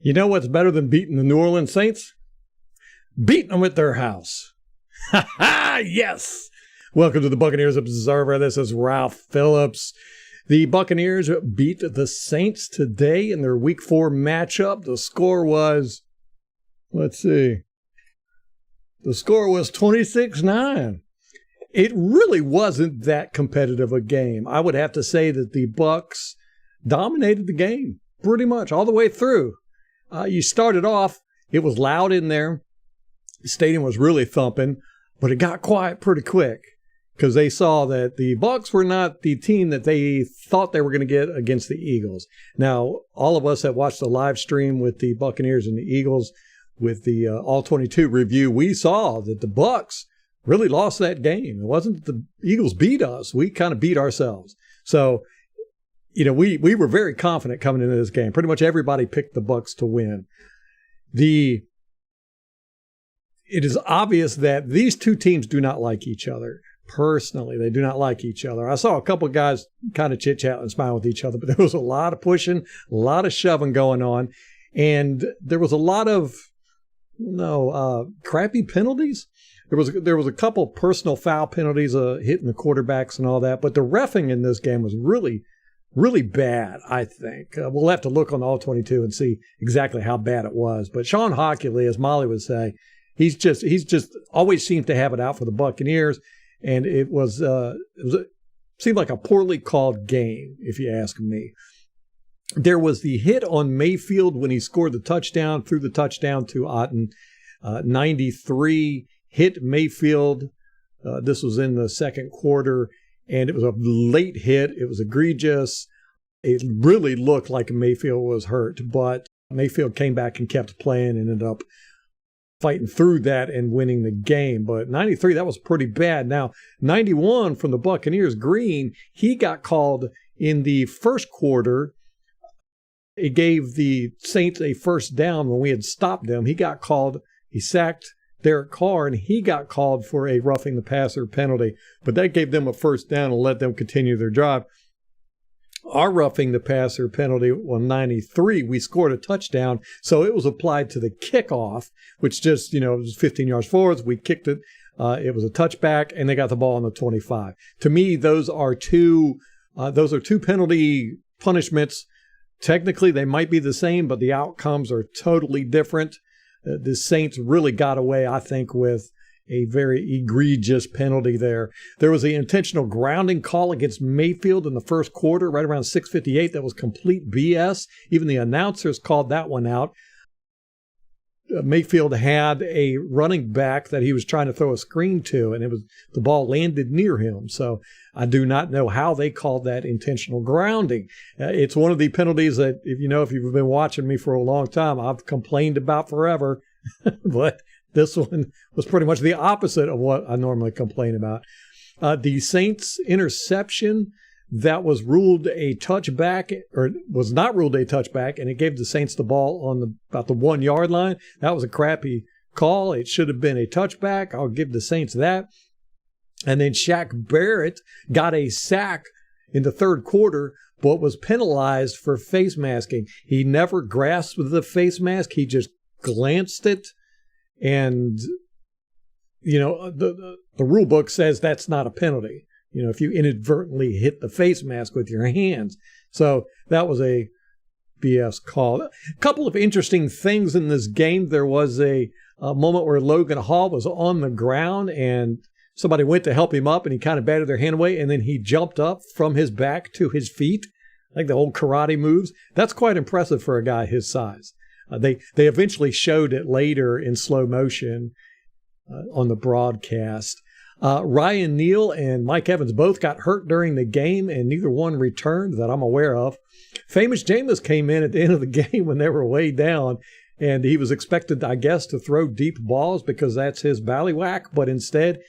You know what's better than beating the New Orleans Saints? Beating them at their house. Ha ha! Yes! Welcome to the Buccaneers Observer. This is Ralph Phillips. The Buccaneers beat the Saints today in their Week 4 matchup. The score was, the score was 26-9. It really wasn't that competitive a game. I would have to say that the Bucs dominated the game pretty much all the way through. You started off, it was loud in there. The stadium was really thumping, but it got quiet pretty quick because they saw that the Bucs were not the team that they thought they were going to get against the Eagles. Now, all of us that watched the live stream with the Buccaneers and the Eagles with the All-22 review, we saw that the Bucs really lost that game. It wasn't that the Eagles beat us. We kind of beat ourselves. So, we were very confident coming into this game. Pretty much everybody picked the Bucs to win. It is obvious that these two teams do not like each other. Personally, they do not like each other. I saw a couple of guys kind of chit-chat and smile with each other, but there was a lot of pushing, a lot of shoving going on, and there was a lot of crappy penalties. There was a couple personal foul penalties, hitting the quarterbacks and all that, but the reffing in this game was really bad, I think. We'll have to look on all 22 and see exactly how bad it was. But Sean Hockley, as Molly would say, he's just always seemed to have it out for the Buccaneers, and it seemed like a poorly called game, if you ask me. There was the hit on Mayfield when he scored the touchdown, threw the touchdown to Otten. 93 hit Mayfield. This was in the second quarter. And it was a late hit. It was egregious. It really looked like Mayfield was hurt, but Mayfield came back and kept playing and ended up fighting through that and winning the game. But 93, that was pretty bad. Now, 91 from the Buccaneers, Green, he got called in the first quarter. It gave the Saints a first down when we had stopped them. He got called. He sacked Derek Carr, and he got called for a roughing the passer penalty, but that gave them a first down and let them continue their drive. Our roughing the passer penalty on 93, we scored a touchdown, so it was applied to the kickoff, which just, it was 15 yards forward. We kicked it. It was a touchback, and they got the ball on the 25. To me, those are two penalty punishments. Technically, they might be the same, but the outcomes are totally different. The Saints really got away, I think, with a very egregious penalty there. There was the intentional grounding call against Mayfield in the first quarter, right around 6:58. That was complete BS. Even the announcers called that one out. Mayfield had a running back that he was trying to throw a screen to, and the ball landed near him. So I do not know how they called that intentional grounding. It's one of the penalties that, if you've been watching me for a long time, I've complained about forever. But this one was pretty much the opposite of what I normally complain about. The Saints interception that was ruled a touchback, or was not ruled a touchback, and it gave the Saints the ball on about the 1 yard line. That was a crappy call. It should have been a touchback. I'll give the Saints that. And then Shaq Barrett got a sack in the third quarter, but was penalized for face masking. He never grasped the face mask. He just glanced it. And, the rule book says that's not a penalty. If you inadvertently hit the face mask with your hands. So that was a BS call. A couple of interesting things in this game. There was a moment where Logan Hall was on the ground and somebody went to help him up and he kind of batted their hand away, and then he jumped up from his back to his feet, like the old karate moves. That's quite impressive for a guy his size. They eventually showed it later in slow motion on the broadcast. Ryan Neal and Mike Evans both got hurt during the game, and neither one returned that I'm aware of. Famous Jameis came in at the end of the game when they were way down, and he was expected, I guess, to throw deep balls because that's his ballywhack, but instead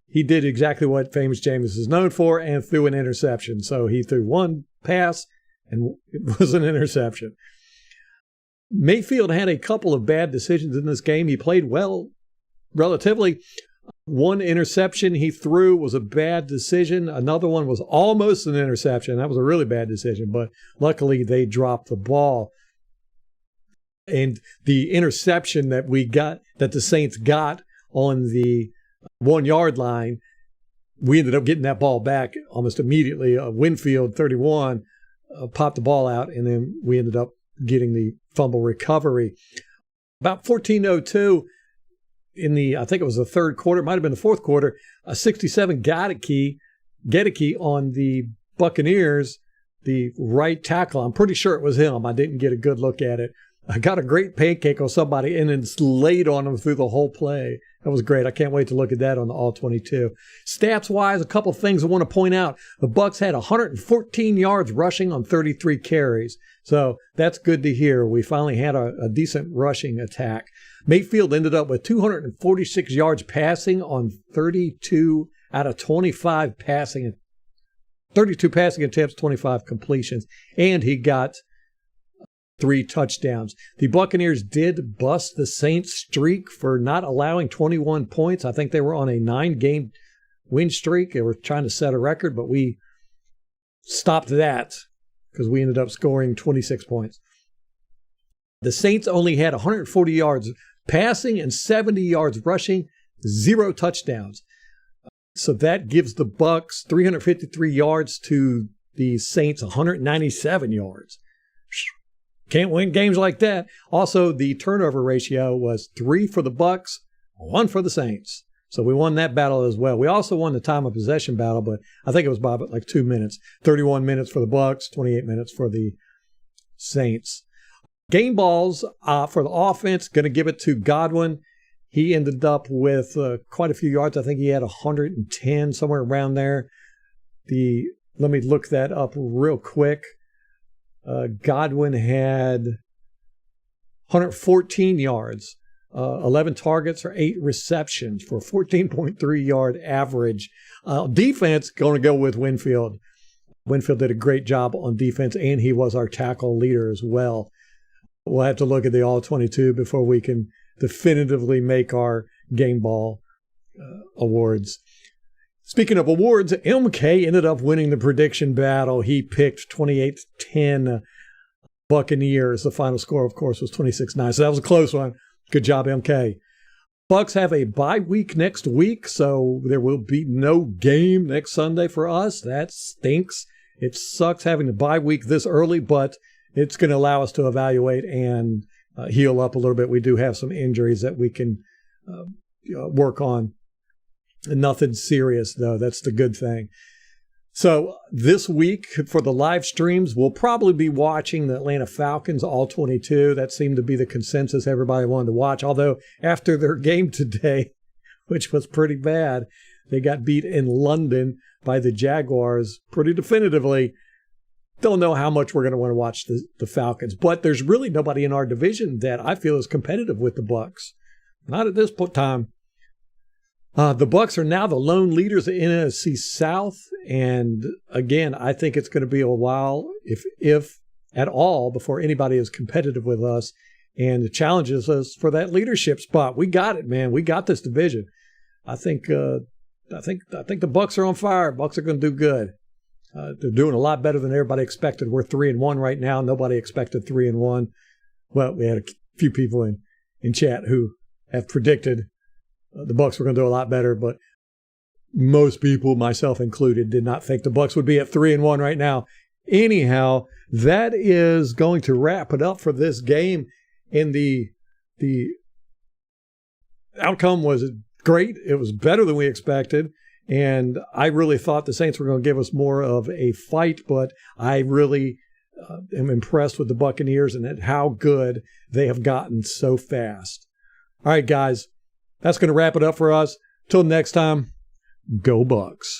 he did exactly what Famous Jameis is known for and threw an interception. So he threw one pass, and it was an interception. Mayfield had a couple of bad decisions in this game. He played well, relatively. One interception he threw was a bad decision. Another one was almost an interception. That was a really bad decision, but luckily they dropped the ball. And the interception that the Saints got on the 1 yard line, we ended up getting that ball back almost immediately. Winfield, 31, popped the ball out, and then we ended up getting the fumble recovery. About 14:02 I think it was the third quarter, it might have been the fourth quarter, a 67 Gedeke on the Buccaneers, the right tackle. I'm pretty sure it was him. I didn't get a good look at it. I got a great pancake on somebody and then laid on him through the whole play. That was great. I can't wait to look at that on the All-22. Stats-wise, a couple things I want to point out. The Bucs had 114 yards rushing on 33 carries. So that's good to hear. We finally had a decent rushing attack. Mayfield ended up with 246 yards passing on 32 out of 25 passing. 32 passing attempts, 25 completions. And he got 3 touchdowns. The Buccaneers did bust the Saints streak for not allowing 21 points. I think they were on a 9-game win streak. They were trying to set a record, but we stopped that because we ended up scoring 26 points. The Saints only had 140 yards passing and 70 yards rushing, 0 touchdowns. So that gives the Bucs 353 yards to the Saints 197 yards. Can't win games like that. Also, the turnover ratio was 3 for the Bucs, 1 for the Saints. So we won that battle as well. We also won the time of possession battle, but I think it was by like 2 minutes. 31 minutes for the Bucs, 28 minutes for the Saints. Game balls for the offense, going to give it to Godwin. He ended up with quite a few yards. I think he had 110, somewhere around there. Let me look that up real quick. Godwin had 114 yards, 11 targets or 8 receptions for a 14.3 yard average. Defense, going to go with Winfield. Winfield did a great job on defense, and he was our tackle leader as well. We'll have to look at the All-22 before we can definitively make our game ball awards. Speaking of awards, MK ended up winning the prediction battle. He picked 28-10 Buccaneers. The final score, of course, was 26-9. So that was a close one. Good job, MK. Bucs have a bye week next week, so there will be no game next Sunday for us. That stinks. It sucks having the bye week this early, but it's going to allow us to evaluate and heal up a little bit. We do have some injuries that we can work on. Nothing serious, though. That's the good thing. So this week for the live streams, we'll probably be watching the Atlanta Falcons All-22. That seemed to be the consensus everybody wanted to watch. Although after their game today, which was pretty bad, they got beat in London by the Jaguars pretty definitively. Don't know how much we're going to want to watch the Falcons. But there's really nobody in our division that I feel is competitive with the Bucs. Not at this time. The Bucs are now the lone leaders in NFC South, and again, I think it's going to be a while, if at all, before anybody is competitive with us and challenges us for that leadership spot. We got it, man. We got this division. I think the Bucs are on fire. Bucs are going to do good. They're doing a lot better than everybody expected. We're 3-1 right now. Nobody expected 3-1. Well, we had a few people in chat who have predicted the Bucs were going to do a lot better, but most people, myself included, did not think the Bucs would be at 3-1 right now. Anyhow, that is going to wrap it up for this game. And the outcome was great. It was better than we expected. And I really thought the Saints were going to give us more of a fight, but I really am impressed with the Buccaneers and at how good they have gotten so fast. All right, guys. That's going to wrap it up for us. Till next time, go Bucs.